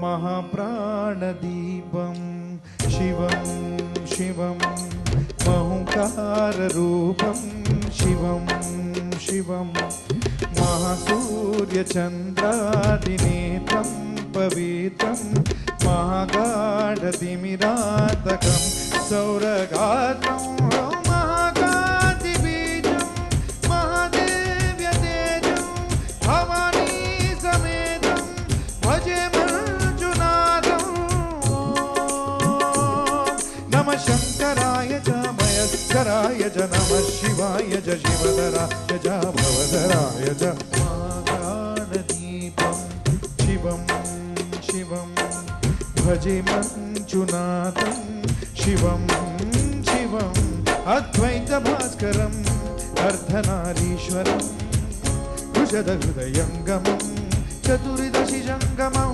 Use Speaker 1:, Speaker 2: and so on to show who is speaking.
Speaker 1: महाप्राणदीपं शिवं शिवं महंकाररूपं शिवं शिवं महासूर्यचन्द्रादिनेत्रं पवित्रं महागाढतिमिरातकं सौरगात्रं महाकान्तिबीजं महादेव्यतेजं भवानी समेतं भजे मंजुनाथं। नमः शंकराय च मयस्कराय च नमः शिवाय च शिवधराय च भवधराय च महागाढदीपं शिवं शिवं भजे मंजुनाथं शिवं शिवं अद्वैतभास्करं अर्धनारीश्वरं वृषदहृदयङ्गमं चतुर्दशिजङ्गमं